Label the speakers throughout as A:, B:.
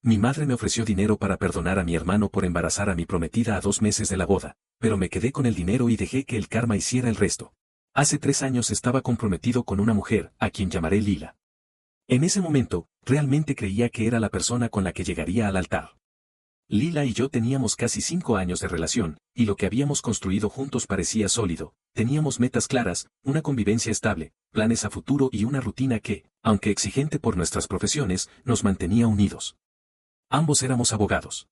A: Mi madre me ofreció dinero para perdonar a mi hermano por embarazar a mi prometida a 2 meses de la boda, pero me quedé con el dinero y dejé que el karma hiciera el resto. Hace 3 años estaba comprometido con una mujer, a quien llamaré Lila. En ese momento, realmente creía que era la persona con la que llegaría al altar. Lila y yo teníamos casi 5 años de relación, y lo que habíamos construido juntos parecía sólido. Teníamos metas claras, una convivencia estable, planes a futuro y una rutina que, aunque exigente por nuestras profesiones, nos mantenía unidos. Ambos éramos abogados.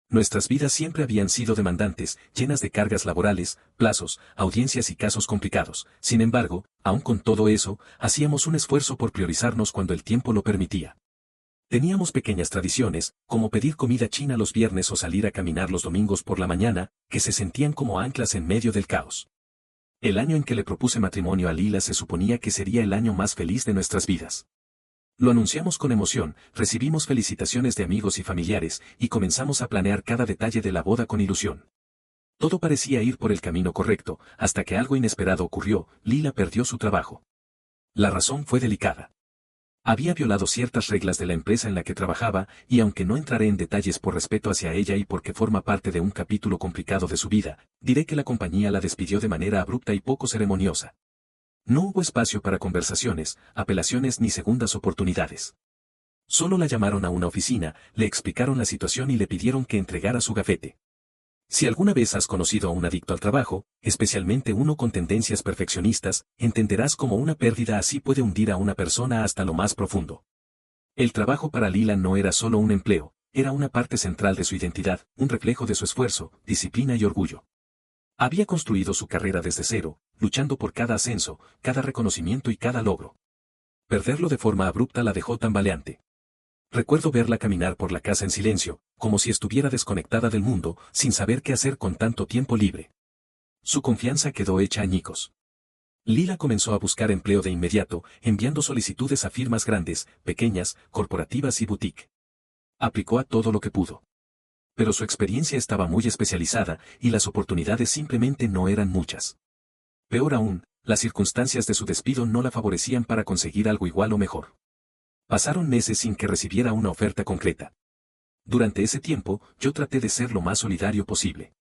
A: Nuestras vidas siempre habían sido demandantes, llenas de cargas laborales, plazos, audiencias y casos complicados. Sin embargo, aun con todo eso, hacíamos un esfuerzo por priorizarnos cuando el tiempo lo permitía. Teníamos pequeñas tradiciones, como pedir comida china los viernes o salir a caminar los domingos por la mañana, que se sentían como anclas en medio del caos. El año en que le propuse matrimonio a Lila se suponía que sería el año más feliz de nuestras vidas. Lo anunciamos con emoción, recibimos felicitaciones de amigos y familiares, y comenzamos a planear cada detalle de la boda con ilusión. Todo parecía ir por el camino correcto, hasta que algo inesperado ocurrió. Lila perdió su trabajo. La razón fue delicada. Había violado ciertas reglas de la empresa en la que trabajaba, y aunque no entraré en detalles por respeto hacia ella y porque forma parte de un capítulo complicado de su vida, diré que la compañía la despidió de manera abrupta y poco ceremoniosa. No hubo espacio para conversaciones, apelaciones ni segundas oportunidades. Solo la llamaron a una oficina, le explicaron la situación y le pidieron que entregara su gafete. Si alguna vez has conocido a un adicto al trabajo, especialmente uno con tendencias perfeccionistas, entenderás cómo una pérdida así puede hundir a una persona hasta lo más profundo. El trabajo para Lila no era solo un empleo, era una parte central de su identidad, un reflejo de su esfuerzo, disciplina y orgullo. Había construido su carrera desde cero, luchando por cada ascenso, cada reconocimiento y cada logro. Perderlo de forma abrupta la dejó tambaleante. Recuerdo verla caminar por la casa en silencio, como si estuviera desconectada del mundo, sin saber qué hacer con tanto tiempo libre. Su confianza quedó hecha añicos. Lila comenzó a buscar empleo de inmediato, enviando solicitudes a firmas grandes, pequeñas, corporativas y boutique. Aplicó a todo lo que pudo. Pero su experiencia estaba muy especializada, y las oportunidades simplemente no eran muchas. Peor aún, las circunstancias de su despido no la favorecían para conseguir algo igual o mejor. Pasaron meses sin que recibiera una oferta concreta. Durante ese tiempo, yo traté de ser lo más solidario posible.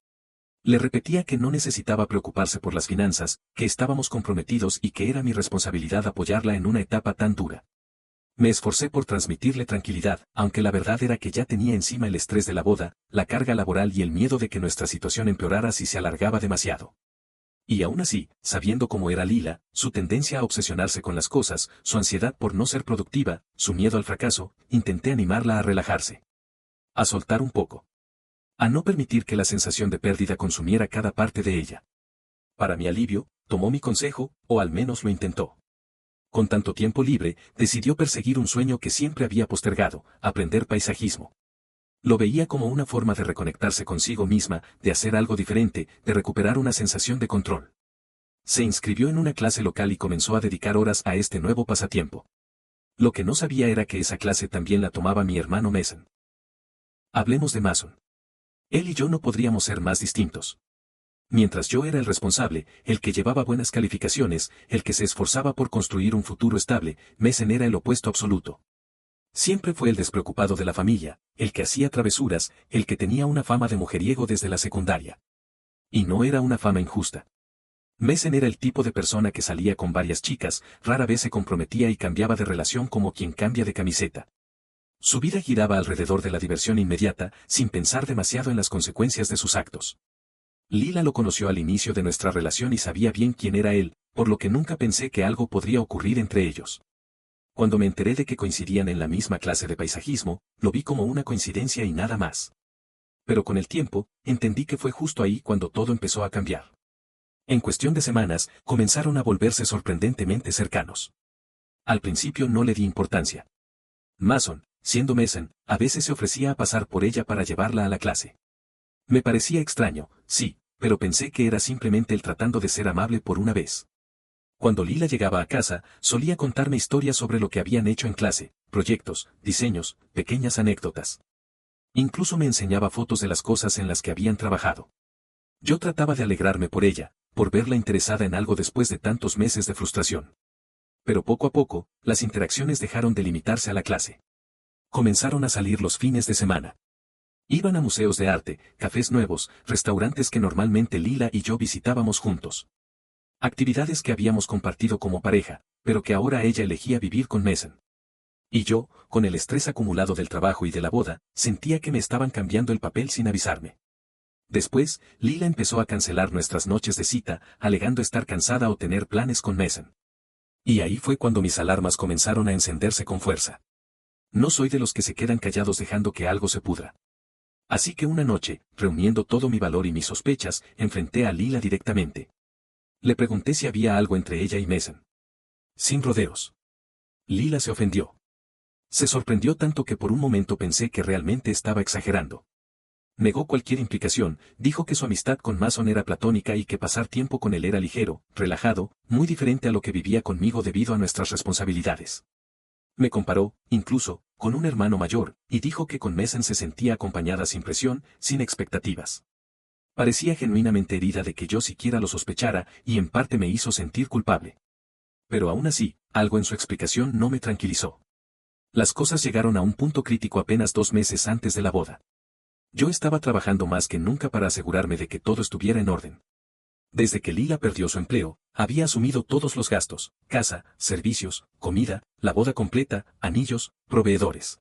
A: Le repetía que no necesitaba preocuparse por las finanzas, que estábamos comprometidos y que era mi responsabilidad apoyarla en una etapa tan dura. Me esforcé por transmitirle tranquilidad, aunque la verdad era que ya tenía encima el estrés de la boda, la carga laboral y el miedo de que nuestra situación empeorara si se alargaba demasiado. Y aún así, sabiendo cómo era Lila, su tendencia a obsesionarse con las cosas, su ansiedad por no ser productiva, su miedo al fracaso, intenté animarla a relajarse. A soltar un poco. A no permitir que la sensación de pérdida consumiera cada parte de ella. Para mi alivio, tomó mi consejo, o al menos lo intentó. Con tanto tiempo libre, decidió perseguir un sueño que siempre había postergado, aprender paisajismo. Lo veía como una forma de reconectarse consigo misma, de hacer algo diferente, de recuperar una sensación de control. Se inscribió en una clase local y comenzó a dedicar horas a este nuevo pasatiempo. Lo que no sabía era que esa clase también la tomaba mi hermano Mason. Hablemos de Mason. Él y yo no podríamos ser más distintos. Mientras yo era el responsable, el que llevaba buenas calificaciones, el que se esforzaba por construir un futuro estable, Mason era el opuesto absoluto. Siempre fue el despreocupado de la familia, el que hacía travesuras, el que tenía una fama de mujeriego desde la secundaria. Y no era una fama injusta. Mason era el tipo de persona que salía con varias chicas, rara vez se comprometía y cambiaba de relación como quien cambia de camiseta. Su vida giraba alrededor de la diversión inmediata, sin pensar demasiado en las consecuencias de sus actos. Lila lo conoció al inicio de nuestra relación y sabía bien quién era él, por lo que nunca pensé que algo podría ocurrir entre ellos. Cuando me enteré de que coincidían en la misma clase de paisajismo, lo vi como una coincidencia y nada más. Pero con el tiempo, entendí que fue justo ahí cuando todo empezó a cambiar. En cuestión de semanas, comenzaron a volverse sorprendentemente cercanos. Al principio no le di importancia. Mason, siendo Mason, a veces se ofrecía a pasar por ella para llevarla a la clase. Me parecía extraño, sí, pero pensé que era simplemente él tratando de ser amable por una vez. Cuando Lila llegaba a casa, solía contarme historias sobre lo que habían hecho en clase, proyectos, diseños, pequeñas anécdotas. Incluso me enseñaba fotos de las cosas en las que habían trabajado. Yo trataba de alegrarme por ella, por verla interesada en algo después de tantos meses de frustración. Pero poco a poco, las interacciones dejaron de limitarse a la clase. Comenzaron a salir los fines de semana. Iban a museos de arte, cafés nuevos, restaurantes que normalmente Lila y yo visitábamos juntos. Actividades que habíamos compartido como pareja, pero que ahora ella elegía vivir con Mason. Y yo, con el estrés acumulado del trabajo y de la boda, sentía que me estaban cambiando el papel sin avisarme. Después, Lila empezó a cancelar nuestras noches de cita, alegando estar cansada o tener planes con Mason. Y ahí fue cuando mis alarmas comenzaron a encenderse con fuerza. No soy de los que se quedan callados dejando que algo se pudra. Así que una noche, reuniendo todo mi valor y mis sospechas, enfrenté a Lila directamente. Le pregunté si había algo entre ella y Mason. Sin rodeos. Lila se ofendió. Se sorprendió tanto que por un momento pensé que realmente estaba exagerando. Negó cualquier implicación, dijo que su amistad con Mason era platónica y que pasar tiempo con él era ligero, relajado, muy diferente a lo que vivía conmigo debido a nuestras responsabilidades. Me comparó, incluso, con un hermano mayor, y dijo que con Mason se sentía acompañada sin presión, sin expectativas. Parecía genuinamente herida de que yo siquiera lo sospechara, y en parte me hizo sentir culpable. Pero aún así, algo en su explicación no me tranquilizó. Las cosas llegaron a un punto crítico apenas 2 meses antes de la boda. Yo estaba trabajando más que nunca para asegurarme de que todo estuviera en orden. Desde que Lila perdió su empleo, había asumido todos los gastos: casa, servicios, comida, la boda completa, anillos, proveedores.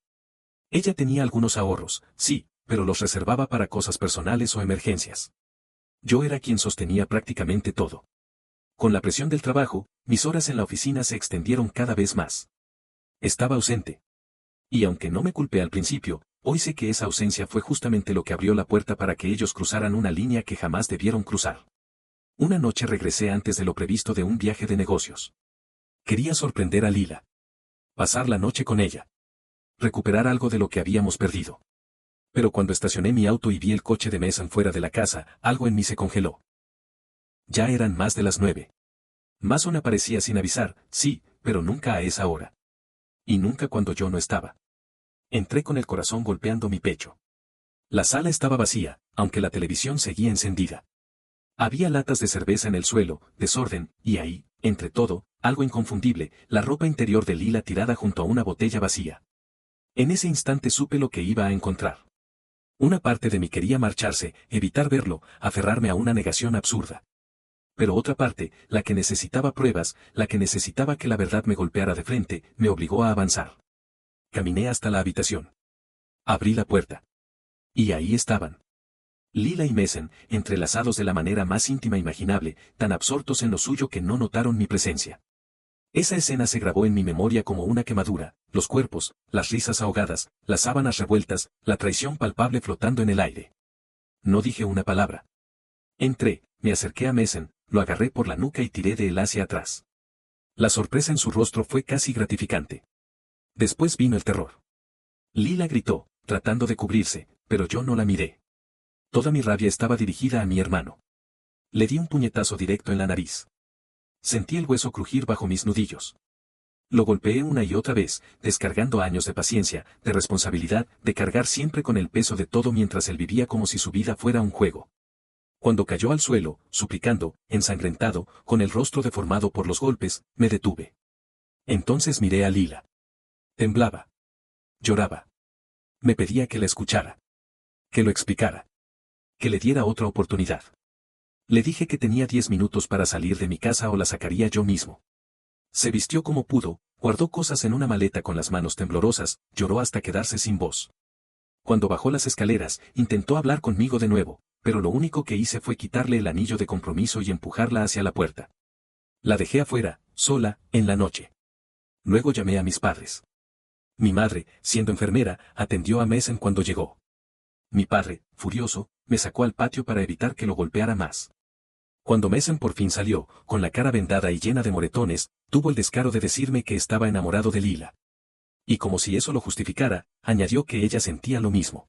A: Ella tenía algunos ahorros, sí, pero los reservaba para cosas personales o emergencias. Yo era quien sostenía prácticamente todo. Con la presión del trabajo, mis horas en la oficina se extendieron cada vez más. Estaba ausente. Y aunque no me culpé al principio, hoy sé que esa ausencia fue justamente lo que abrió la puerta para que ellos cruzaran una línea que jamás debieron cruzar. Una noche regresé antes de lo previsto de un viaje de negocios. Quería sorprender a Lila. Pasar la noche con ella. Recuperar algo de lo que habíamos perdido. Pero cuando estacioné mi auto y vi el coche de Mason fuera de la casa, algo en mí se congeló. Ya eran más de las 9. Mason aparecía sin avisar, sí, pero nunca a esa hora. Y nunca cuando yo no estaba. Entré con el corazón golpeando mi pecho. La sala estaba vacía, aunque la televisión seguía encendida. Había latas de cerveza en el suelo, desorden, y ahí, entre todo, algo inconfundible, la ropa interior de Lila tirada junto a una botella vacía. En ese instante supe lo que iba a encontrar. Una parte de mí quería marcharse, evitar verlo, aferrarme a una negación absurda. Pero otra parte, la que necesitaba pruebas, la que necesitaba que la verdad me golpeara de frente, me obligó a avanzar. Caminé hasta la habitación. Abrí la puerta. Y ahí estaban. Lila y Mason, entrelazados de la manera más íntima imaginable, tan absortos en lo suyo que no notaron mi presencia. Esa escena se grabó en mi memoria como una quemadura: los cuerpos, las risas ahogadas, las sábanas revueltas, la traición palpable flotando en el aire. No dije una palabra. Entré, me acerqué a Mason, lo agarré por la nuca y tiré de él hacia atrás. La sorpresa en su rostro fue casi gratificante. Después vino el terror. Lila gritó, tratando de cubrirse, pero yo no la miré. Toda mi rabia estaba dirigida a mi hermano. Le di un puñetazo directo en la nariz. Sentí el hueso crujir bajo mis nudillos. Lo golpeé una y otra vez, descargando años de paciencia, de responsabilidad, de cargar siempre con el peso de todo mientras él vivía como si su vida fuera un juego. Cuando cayó al suelo, suplicando, ensangrentado, con el rostro deformado por los golpes, me detuve. Entonces miré a Lila. Temblaba. Lloraba. Me pedía que la escuchara. Que lo explicara. Que le diera otra oportunidad. Le dije que tenía 10 minutos para salir de mi casa o la sacaría yo mismo. Se vistió como pudo, guardó cosas en una maleta con las manos temblorosas, lloró hasta quedarse sin voz. Cuando bajó las escaleras, intentó hablar conmigo de nuevo, pero lo único que hice fue quitarle el anillo de compromiso y empujarla hacia la puerta. La dejé afuera, sola, en la noche. Luego llamé a mis padres. Mi madre, siendo enfermera, atendió a Mason cuando llegó. Mi padre, furioso, me sacó al patio para evitar que lo golpeara más. Cuando Mason por fin salió, con la cara vendada y llena de moretones, tuvo el descaro de decirme que estaba enamorado de Lila. Y como si eso lo justificara, añadió que ella sentía lo mismo.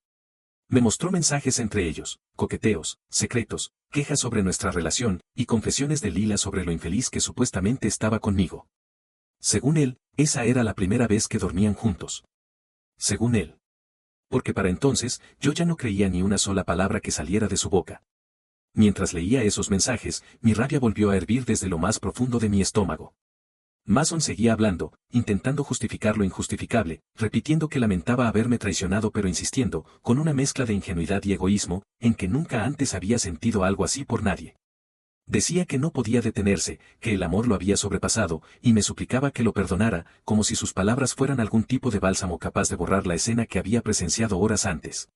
A: Me mostró mensajes entre ellos, coqueteos, secretos, quejas sobre nuestra relación, y confesiones de Lila sobre lo infeliz que supuestamente estaba conmigo. Según él, esa era la primera vez que dormían juntos. Según él. Porque para entonces, yo ya no creía ni una sola palabra que saliera de su boca. Mientras leía esos mensajes, mi rabia volvió a hervir desde lo más profundo de mi estómago. Mason seguía hablando, intentando justificar lo injustificable, repitiendo que lamentaba haberme traicionado pero insistiendo, con una mezcla de ingenuidad y egoísmo, en que nunca antes había sentido algo así por nadie. Decía que no podía detenerse, que el amor lo había sobrepasado, y me suplicaba que lo perdonara, como si sus palabras fueran algún tipo de bálsamo capaz de borrar la escena que había presenciado horas antes.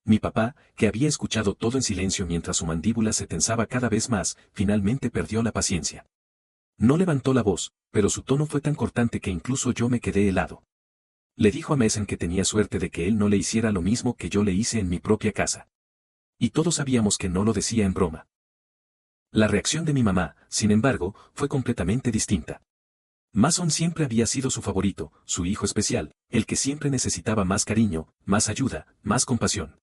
A: Mi papá, que había escuchado todo en silencio mientras su mandíbula se tensaba cada vez más, finalmente perdió la paciencia. No levantó la voz, pero su tono fue tan cortante que incluso yo me quedé helado. Le dijo a Mason que tenía suerte de que él no le hiciera lo mismo que yo le hice en mi propia casa. Y todos sabíamos que no lo decía en broma. La reacción de mi mamá, sin embargo, fue completamente distinta. Mason siempre había sido su favorito, su hijo especial, el que siempre necesitaba más cariño, más ayuda, más compasión.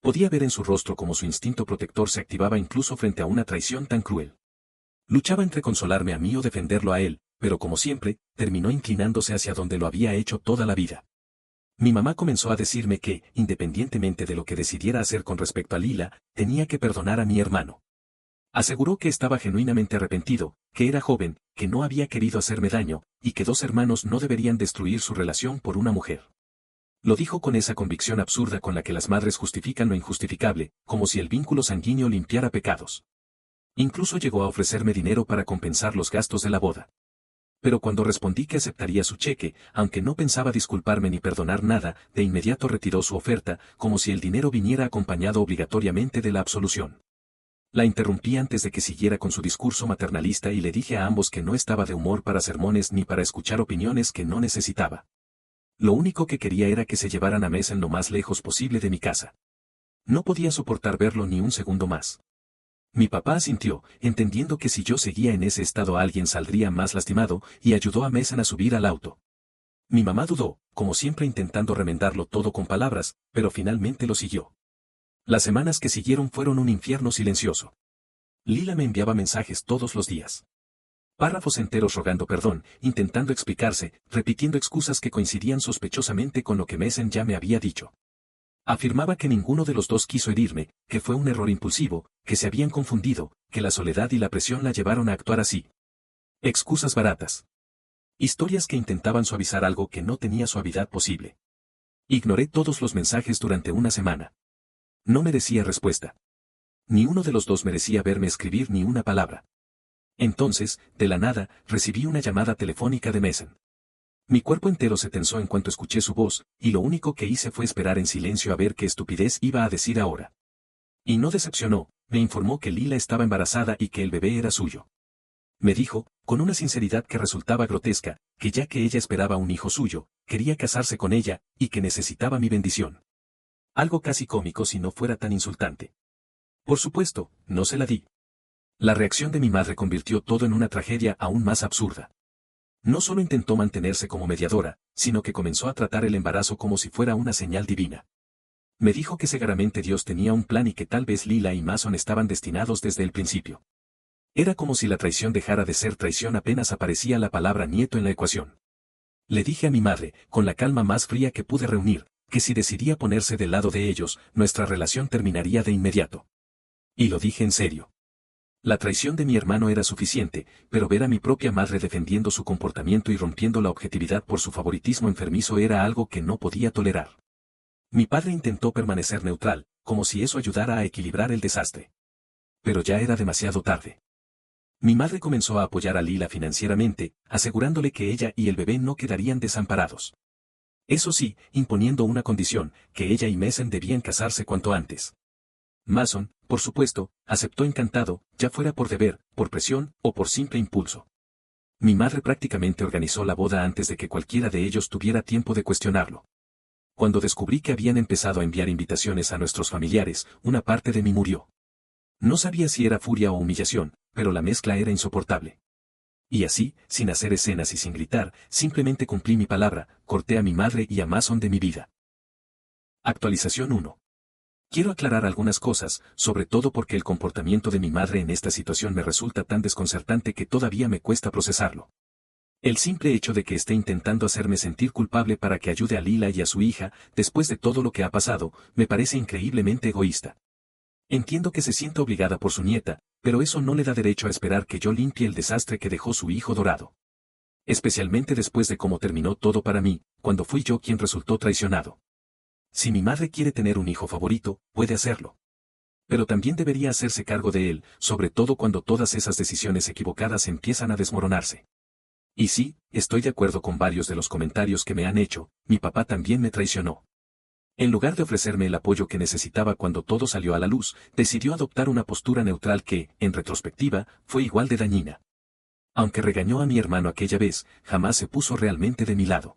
A: Podía ver en su rostro cómo su instinto protector se activaba incluso frente a una traición tan cruel. Luchaba entre consolarme a mí o defenderlo a él, pero como siempre, terminó inclinándose hacia donde lo había hecho toda la vida. Mi mamá comenzó a decirme que, independientemente de lo que decidiera hacer con respecto a Lila, tenía que perdonar a mi hermano. Aseguró que estaba genuinamente arrepentido, que era joven, que no había querido hacerme daño, y que dos hermanos no deberían destruir su relación por una mujer. Lo dijo con esa convicción absurda con la que las madres justifican lo injustificable, como si el vínculo sanguíneo limpiara pecados. Incluso llegó a ofrecerme dinero para compensar los gastos de la boda. Pero cuando respondí que aceptaría su cheque, aunque no pensaba disculparme ni perdonar nada, de inmediato retiró su oferta, como si el dinero viniera acompañado obligatoriamente de la absolución. La interrumpí antes de que siguiera con su discurso maternalista y le dije a ambos que no estaba de humor para sermones ni para escuchar opiniones que no necesitaba. Lo único que quería era que se llevaran a Mason lo más lejos posible de mi casa. No podía soportar verlo ni un segundo más. Mi papá asintió, entendiendo que si yo seguía en ese estado alguien saldría más lastimado, y ayudó a Mason a subir al auto. Mi mamá dudó, como siempre intentando remendarlo todo con palabras, pero finalmente lo siguió. Las semanas que siguieron fueron un infierno silencioso. Lila me enviaba mensajes todos los días. Párrafos enteros rogando perdón, intentando explicarse, repitiendo excusas que coincidían sospechosamente con lo que Mason ya me había dicho. Afirmaba que ninguno de los dos quiso herirme, que fue un error impulsivo, que se habían confundido, que la soledad y la presión la llevaron a actuar así. Excusas baratas. Historias que intentaban suavizar algo que no tenía suavidad posible. Ignoré todos los mensajes durante una semana. No merecía respuesta. Ni uno de los dos merecía verme escribir ni una palabra. Entonces, de la nada, recibí una llamada telefónica de Mason. Mi cuerpo entero se tensó en cuanto escuché su voz, y lo único que hice fue esperar en silencio a ver qué estupidez iba a decir ahora. Y no decepcionó, me informó que Lila estaba embarazada y que el bebé era suyo. Me dijo, con una sinceridad que resultaba grotesca, que ya que ella esperaba un hijo suyo, quería casarse con ella, y que necesitaba mi bendición. Algo casi cómico si no fuera tan insultante. Por supuesto, no se la di. La reacción de mi madre convirtió todo en una tragedia aún más absurda. No solo intentó mantenerse como mediadora, sino que comenzó a tratar el embarazo como si fuera una señal divina. Me dijo que seguramente Dios tenía un plan y que tal vez Lila y Mason estaban destinados desde el principio. Era como si la traición dejara de ser traición apenas aparecía la palabra nieto en la ecuación. Le dije a mi madre, con la calma más fría que pude reunir, que si decidía ponerse del lado de ellos, nuestra relación terminaría de inmediato. Y lo dije en serio. La traición de mi hermano era suficiente, pero ver a mi propia madre defendiendo su comportamiento y rompiendo la objetividad por su favoritismo enfermizo era algo que no podía tolerar. Mi padre intentó permanecer neutral, como si eso ayudara a equilibrar el desastre. Pero ya era demasiado tarde. Mi madre comenzó a apoyar a Lila financieramente, asegurándole que ella y el bebé no quedarían desamparados. Eso sí, imponiendo una condición, que ella y Mason debían casarse cuanto antes. Mason, por supuesto, aceptó encantado, ya fuera por deber, por presión o por simple impulso. Mi madre prácticamente organizó la boda antes de que cualquiera de ellos tuviera tiempo de cuestionarlo. Cuando descubrí que habían empezado a enviar invitaciones a nuestros familiares, una parte de mí murió. No sabía si era furia o humillación, pero la mezcla era insoportable. Y así, sin hacer escenas y sin gritar, simplemente cumplí mi palabra, corté a mi madre y a Mason de mi vida. Actualización 1. Quiero aclarar algunas cosas, sobre todo porque el comportamiento de mi madre en esta situación me resulta tan desconcertante que todavía me cuesta procesarlo. El simple hecho de que esté intentando hacerme sentir culpable para que ayude a Lila y a su hija, después de todo lo que ha pasado, me parece increíblemente egoísta. Entiendo que se sienta obligada por su nieta, pero eso no le da derecho a esperar que yo limpie el desastre que dejó su hijo dorado. Especialmente después de cómo terminó todo para mí, cuando fui yo quien resultó traicionado. Si mi madre quiere tener un hijo favorito, puede hacerlo. Pero también debería hacerse cargo de él, sobre todo cuando todas esas decisiones equivocadas empiezan a desmoronarse. Y sí, estoy de acuerdo con varios de los comentarios que me han hecho, mi papá también me traicionó. En lugar de ofrecerme el apoyo que necesitaba cuando todo salió a la luz, decidió adoptar una postura neutral que, en retrospectiva, fue igual de dañina. Aunque regañó a mi hermano aquella vez, jamás se puso realmente de mi lado.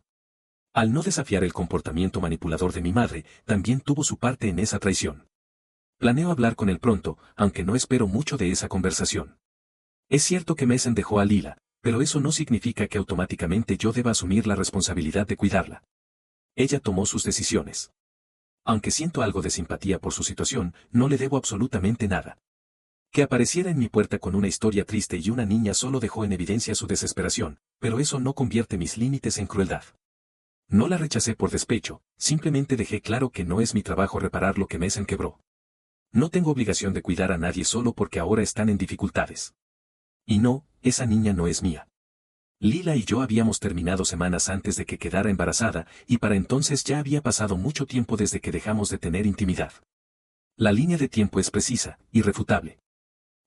A: Al no desafiar el comportamiento manipulador de mi madre, también tuvo su parte en esa traición. Planeo hablar con él pronto, aunque no espero mucho de esa conversación. Es cierto que Mason dejó a Lila, pero eso no significa que automáticamente yo deba asumir la responsabilidad de cuidarla. Ella tomó sus decisiones. Aunque siento algo de simpatía por su situación, no le debo absolutamente nada. Que apareciera en mi puerta con una historia triste y una niña solo dejó en evidencia su desesperación, pero eso no convierte mis límites en crueldad. No la rechacé por despecho, simplemente dejé claro que no es mi trabajo reparar lo que Mason quebró. No tengo obligación de cuidar a nadie solo porque ahora están en dificultades. Y no, esa niña no es mía. Lila y yo habíamos terminado semanas antes de que quedara embarazada, y para entonces ya había pasado mucho tiempo desde que dejamos de tener intimidad. La línea de tiempo es precisa, irrefutable.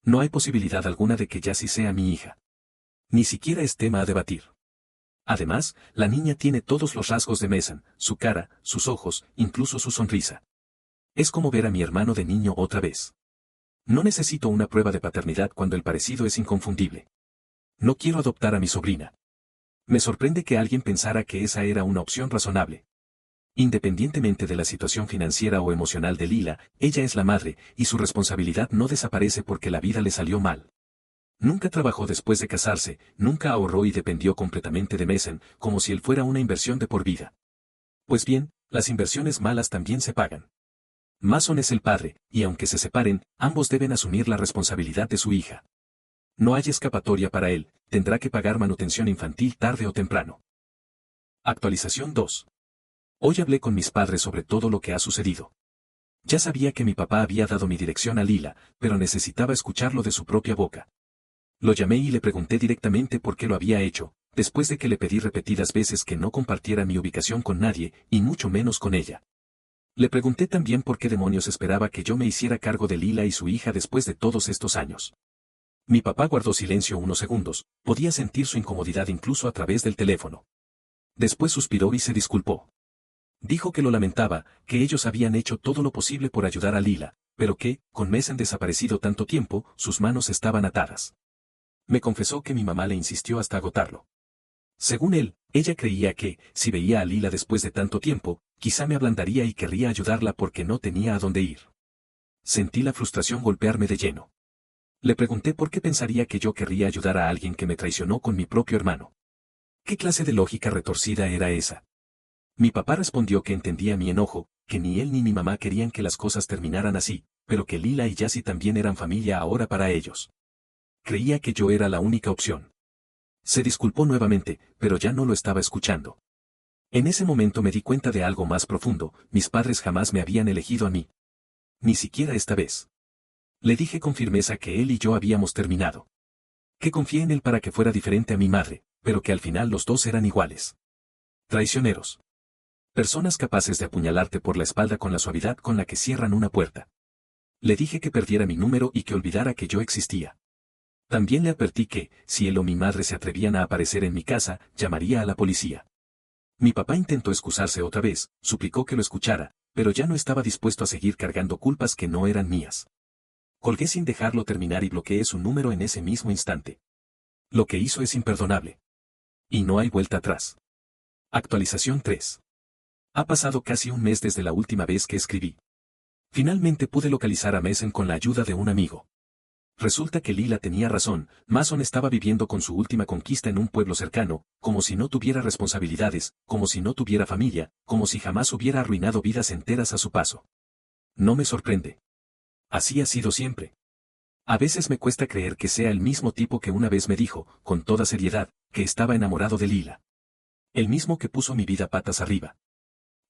A: No hay posibilidad alguna de que Jessie sea mi hija. Ni siquiera es tema a debatir. Además, la niña tiene todos los rasgos de Mason, su cara, sus ojos, incluso su sonrisa. Es como ver a mi hermano de niño otra vez. No necesito una prueba de paternidad cuando el parecido es inconfundible. No quiero adoptar a mi sobrina. Me sorprende que alguien pensara que esa era una opción razonable. Independientemente de la situación financiera o emocional de Lila, ella es la madre, y su responsabilidad no desaparece porque la vida le salió mal. Nunca trabajó después de casarse, nunca ahorró y dependió completamente de Mason, como si él fuera una inversión de por vida. Pues bien, las inversiones malas también se pagan. Mason es el padre, y aunque se separen, ambos deben asumir la responsabilidad de su hija. No hay escapatoria para él, tendrá que pagar manutención infantil tarde o temprano. Actualización 2. Hoy hablé con mis padres sobre todo lo que ha sucedido. Ya sabía que mi papá había dado mi dirección a Lila, pero necesitaba escucharlo de su propia boca. Lo llamé y le pregunté directamente por qué lo había hecho, después de que le pedí repetidas veces que no compartiera mi ubicación con nadie, y mucho menos con ella. Le pregunté también por qué demonios esperaba que yo me hiciera cargo de Lila y su hija después de todos estos años. Mi papá guardó silencio unos segundos, podía sentir su incomodidad incluso a través del teléfono. Después suspiró y se disculpó. Dijo que lo lamentaba, que ellos habían hecho todo lo posible por ayudar a Lila, pero que, con Mason desaparecido tanto tiempo, sus manos estaban atadas. Me confesó que mi mamá le insistió hasta agotarlo. Según él, ella creía que, si veía a Lila después de tanto tiempo, quizá me ablandaría y querría ayudarla porque no tenía a dónde ir. Sentí la frustración golpearme de lleno. Le pregunté por qué pensaría que yo querría ayudar a alguien que me traicionó con mi propio hermano. ¿Qué clase de lógica retorcida era esa? Mi papá respondió que entendía mi enojo, que ni él ni mi mamá querían que las cosas terminaran así, pero que Lila y Jessie también eran familia ahora para ellos. Creía que yo era la única opción. Se disculpó nuevamente, pero ya no lo estaba escuchando. En ese momento me di cuenta de algo más profundo, mis padres jamás me habían elegido a mí. Ni siquiera esta vez. Le dije con firmeza que él y yo habíamos terminado. Que confié en él para que fuera diferente a mi madre, pero que al final los dos eran iguales. Traicioneros. Personas capaces de apuñalarte por la espalda con la suavidad con la que cierran una puerta. Le dije que perdiera mi número y que olvidara que yo existía. También le advertí que, si él o mi madre se atrevían a aparecer en mi casa, llamaría a la policía. Mi papá intentó excusarse otra vez, suplicó que lo escuchara, pero ya no estaba dispuesto a seguir cargando culpas que no eran mías. Colgué sin dejarlo terminar y bloqueé su número en ese mismo instante. Lo que hizo es imperdonable. Y no hay vuelta atrás. Actualización 3. Ha pasado casi un mes desde la última vez que escribí. Finalmente pude localizar a Mason con la ayuda de un amigo. Resulta que Lila tenía razón, Mason estaba viviendo con su última conquista en un pueblo cercano, como si no tuviera responsabilidades, como si no tuviera familia, como si jamás hubiera arruinado vidas enteras a su paso. No me sorprende. Así ha sido siempre. A veces me cuesta creer que sea el mismo tipo que una vez me dijo, con toda seriedad, que estaba enamorado de Lila. El mismo que puso mi vida patas arriba.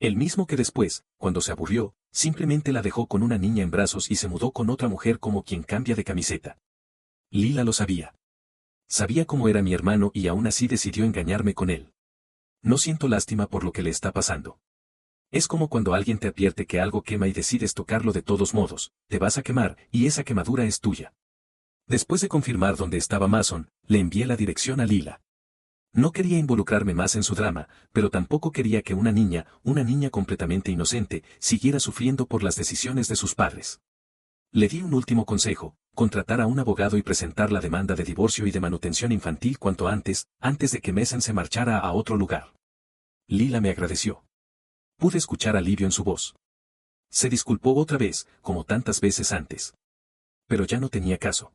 A: El mismo que después, cuando se aburrió, simplemente la dejó con una niña en brazos y se mudó con otra mujer como quien cambia de camiseta. Lila lo sabía. Sabía cómo era mi hermano y aún así decidió engañarme con él. No siento lástima por lo que le está pasando. Es como cuando alguien te advierte que algo quema y decides tocarlo de todos modos, te vas a quemar, y esa quemadura es tuya. Después de confirmar dónde estaba Mason, le envié la dirección a Lila. No quería involucrarme más en su drama, pero tampoco quería que una niña completamente inocente, siguiera sufriendo por las decisiones de sus padres. Le di un último consejo: contratar a un abogado y presentar la demanda de divorcio y de manutención infantil cuanto antes de que Mason se marchara a otro lugar. Lila me agradeció. Pude escuchar alivio en su voz. Se disculpó otra vez, como tantas veces antes. Pero ya no tenía caso.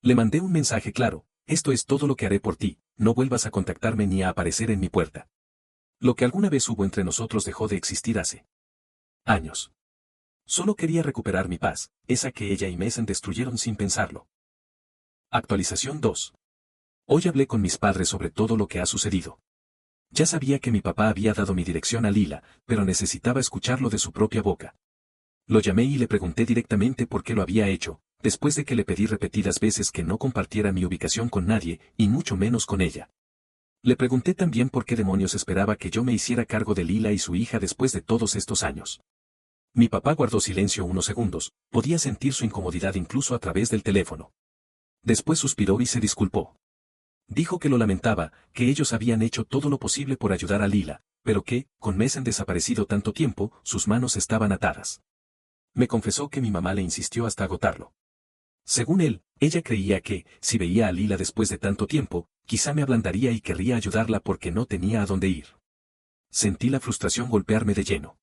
A: Le mandé un mensaje claro: esto es todo lo que haré por ti, no vuelvas a contactarme ni a aparecer en mi puerta. Lo que alguna vez hubo entre nosotros dejó de existir hace años. Solo quería recuperar mi paz, esa que ella y Mason destruyeron sin pensarlo. Actualización 2. Hoy hablé con mis padres sobre todo lo que ha sucedido. Ya sabía que mi papá había dado mi dirección a Lila, pero necesitaba escucharlo de su propia boca. Lo llamé y le pregunté directamente por qué lo había hecho, después de que le pedí repetidas veces que no compartiera mi ubicación con nadie, y mucho menos con ella. Le pregunté también por qué demonios esperaba que yo me hiciera cargo de Lila y su hija después de todos estos años. Mi papá guardó silencio unos segundos, podía sentir su incomodidad incluso a través del teléfono. Después suspiró y se disculpó. Dijo que lo lamentaba, que ellos habían hecho todo lo posible por ayudar a Lila, pero que, con Mason desaparecido tanto tiempo, sus manos estaban atadas. Me confesó que mi mamá le insistió hasta agotarlo. Según él, ella creía que, si veía a Lila después de tanto tiempo, quizá me ablandaría y querría ayudarla porque no tenía a dónde ir. Sentí la frustración golpearme de lleno.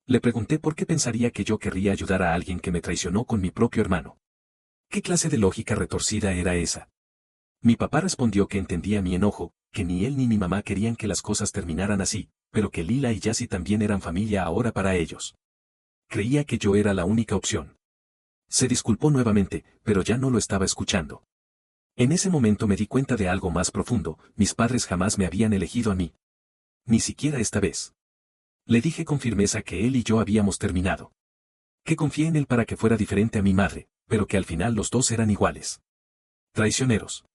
A: Le pregunté por qué pensaría que yo querría ayudar a alguien que me traicionó con mi propio hermano. ¿Qué clase de lógica retorcida era esa? Mi papá respondió que entendía mi enojo, que ni él ni mi mamá querían que las cosas terminaran así, pero que Lila y Jassy también eran familia ahora para ellos. Creía que yo era la única opción. Se disculpó nuevamente, pero ya no lo estaba escuchando. En ese momento me di cuenta de algo más profundo: mis padres jamás me habían elegido a mí. Ni siquiera esta vez. Le dije con firmeza que él y yo habíamos terminado. Que confié en él para que fuera diferente a mi madre, pero que al final los dos eran iguales. Traicioneros.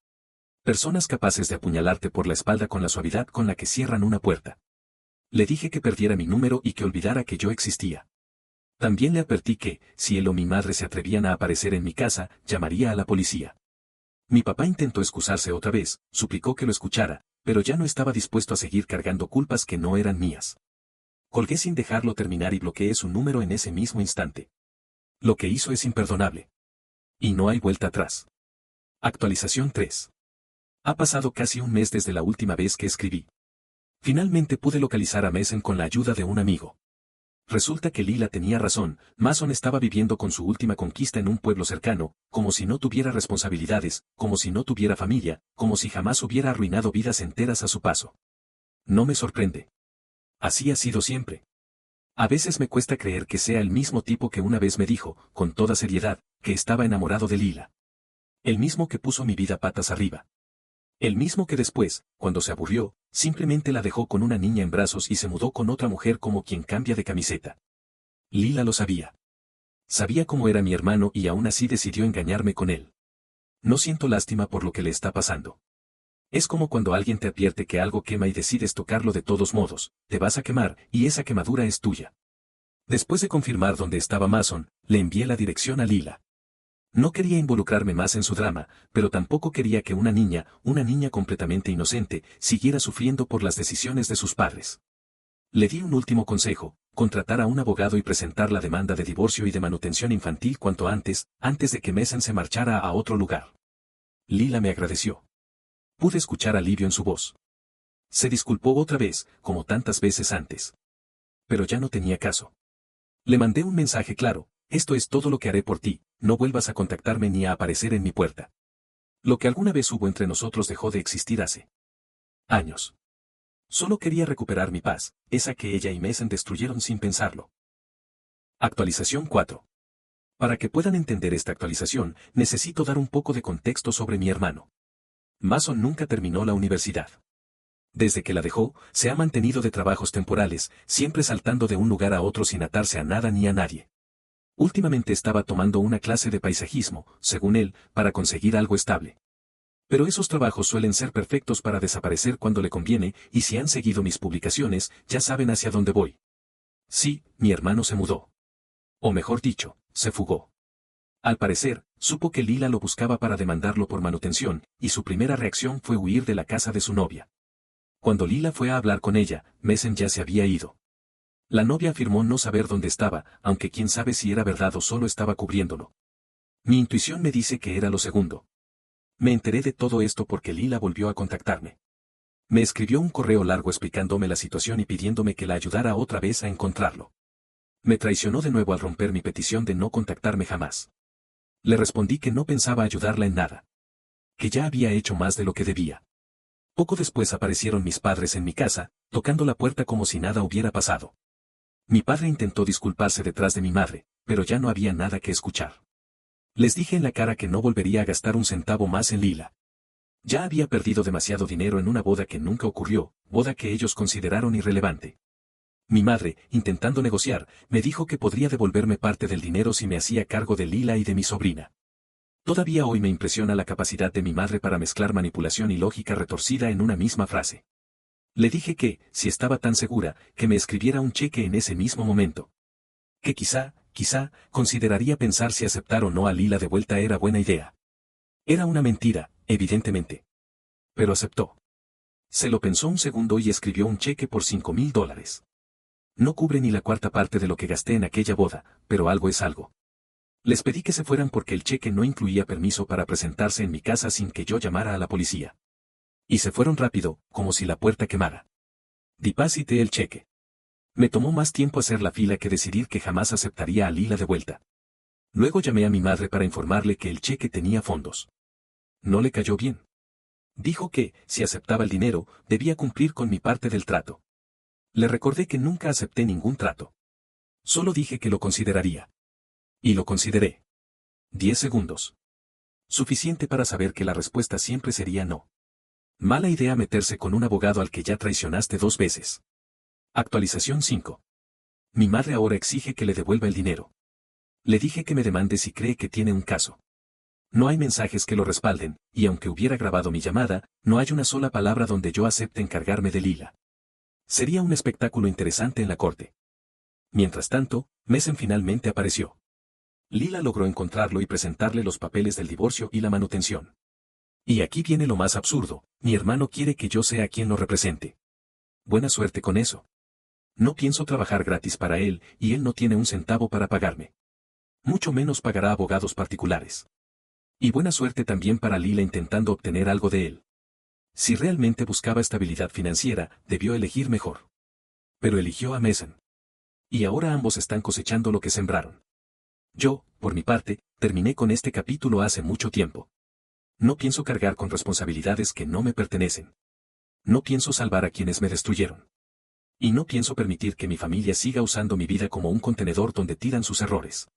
A: Personas capaces de apuñalarte por la espalda con la suavidad con la que cierran una puerta. Le dije que perdiera mi número y que olvidara que yo existía. También le advertí que, si él o mi madre se atrevían a aparecer en mi casa, llamaría a la policía. Mi papá intentó excusarse otra vez, suplicó que lo escuchara, pero ya no estaba dispuesto a seguir cargando culpas que no eran mías. Colgué sin dejarlo terminar y bloqueé su número en ese mismo instante. Lo que hizo es imperdonable. Y no hay vuelta atrás. Actualización 3. Ha pasado casi un mes desde la última vez que escribí. Finalmente pude localizar a Mason con la ayuda de un amigo. Resulta que Lila tenía razón: Mason estaba viviendo con su última conquista en un pueblo cercano, como si no tuviera responsabilidades, como si no tuviera familia, como si jamás hubiera arruinado vidas enteras a su paso. No me sorprende. Así ha sido siempre. A veces me cuesta creer que sea el mismo tipo que una vez me dijo, con toda seriedad, que estaba enamorado de Lila. El mismo que puso mi vida patas arriba. El mismo que después, cuando se aburrió, simplemente la dejó con una niña en brazos y se mudó con otra mujer como quien cambia de camiseta. Lila lo sabía. Sabía cómo era mi hermano y aún así decidió engañarme con él. No siento lástima por lo que le está pasando. Es como cuando alguien te advierte que algo quema y decides tocarlo de todos modos, te vas a quemar, y esa quemadura es tuya. Después de confirmar dónde estaba Mason, le envié la dirección a Lila. No quería involucrarme más en su drama, pero tampoco quería que una niña completamente inocente, siguiera sufriendo por las decisiones de sus padres. Le di un último consejo: contratar a un abogado y presentar la demanda de divorcio y de manutención infantil cuanto antes de que Mason se marchara a otro lugar. Lila me agradeció. Pude escuchar alivio en su voz. Se disculpó otra vez, como tantas veces antes. Pero ya no tenía caso. Le mandé un mensaje claro: esto es todo lo que haré por ti, no vuelvas a contactarme ni a aparecer en mi puerta. Lo que alguna vez hubo entre nosotros dejó de existir hace años. Solo quería recuperar mi paz, esa que ella y Mason destruyeron sin pensarlo. Actualización 4. Para que puedan entender esta actualización, necesito dar un poco de contexto sobre mi hermano. Mason nunca terminó la universidad. Desde que la dejó, se ha mantenido de trabajos temporales, siempre saltando de un lugar a otro sin atarse a nada ni a nadie. Últimamente estaba tomando una clase de paisajismo, según él, para conseguir algo estable. Pero esos trabajos suelen ser perfectos para desaparecer cuando le conviene, y si han seguido mis publicaciones, ya saben hacia dónde voy. Sí, mi hermano se mudó. O mejor dicho, se fugó. Al parecer, supo que Lila lo buscaba para demandarlo por manutención, y su primera reacción fue huir de la casa de su novia. Cuando Lila fue a hablar con ella, Mason ya se había ido. La novia afirmó no saber dónde estaba, aunque quién sabe si era verdad o solo estaba cubriéndolo. Mi intuición me dice que era lo segundo. Me enteré de todo esto porque Lila volvió a contactarme. Me escribió un correo largo explicándome la situación y pidiéndome que la ayudara otra vez a encontrarlo. Me traicionó de nuevo al romper mi petición de no contactarme jamás. Le respondí que no pensaba ayudarla en nada. Que ya había hecho más de lo que debía. Poco después aparecieron mis padres en mi casa, tocando la puerta como si nada hubiera pasado. Mi padre intentó disculparse detrás de mi madre, pero ya no había nada que escuchar. Les dije en la cara que no volvería a gastar un centavo más en Lila. Ya había perdido demasiado dinero en una boda que nunca ocurrió, boda que ellos consideraron irrelevante. Mi madre, intentando negociar, me dijo que podría devolverme parte del dinero si me hacía cargo de Lila y de mi sobrina. Todavía hoy me impresiona la capacidad de mi madre para mezclar manipulación y lógica retorcida en una misma frase. Le dije que, si estaba tan segura, que me escribiera un cheque en ese mismo momento. Que quizá, consideraría pensar si aceptar o no a Lila de vuelta era buena idea. Era una mentira, evidentemente. Pero aceptó. Se lo pensó un segundo y escribió un cheque por $5,000. No cubre ni la cuarta parte de lo que gasté en aquella boda, pero algo es algo. Les pedí que se fueran porque el cheque no incluía permiso para presentarse en mi casa sin que yo llamara a la policía. Y se fueron rápido, como si la puerta quemara. Deposité el cheque. Me tomó más tiempo hacer la fila que decidir que jamás aceptaría a Lila de vuelta. Luego llamé a mi madre para informarle que el cheque tenía fondos. No le cayó bien. Dijo que, si aceptaba el dinero, debía cumplir con mi parte del trato. Le recordé que nunca acepté ningún trato. Solo dije que lo consideraría. Y lo consideré. 10 segundos. Suficiente para saber que la respuesta siempre sería no. Mala idea meterse con un abogado al que ya traicionaste 2 veces. Actualización 5. Mi madre ahora exige que le devuelva el dinero. Le dije que me demande si cree que tiene un caso. No hay mensajes que lo respalden, y aunque hubiera grabado mi llamada, no hay una sola palabra donde yo acepte encargarme de Lila. Sería un espectáculo interesante en la corte. Mientras tanto, Mason finalmente apareció. Lila logró encontrarlo y presentarle los papeles del divorcio y la manutención. Y aquí viene lo más absurdo, mi hermano quiere que yo sea quien lo represente. Buena suerte con eso. No pienso trabajar gratis para él, y él no tiene un centavo para pagarme. Mucho menos pagará abogados particulares. Y buena suerte también para Lila intentando obtener algo de él. Si realmente buscaba estabilidad financiera, debió elegir mejor. Pero eligió a Mason. Y ahora ambos están cosechando lo que sembraron. Yo, por mi parte, terminé con este capítulo hace mucho tiempo. No pienso cargar con responsabilidades que no me pertenecen. No pienso salvar a quienes me destruyeron. Y no pienso permitir que mi familia siga usando mi vida como un contenedor donde tiran sus errores.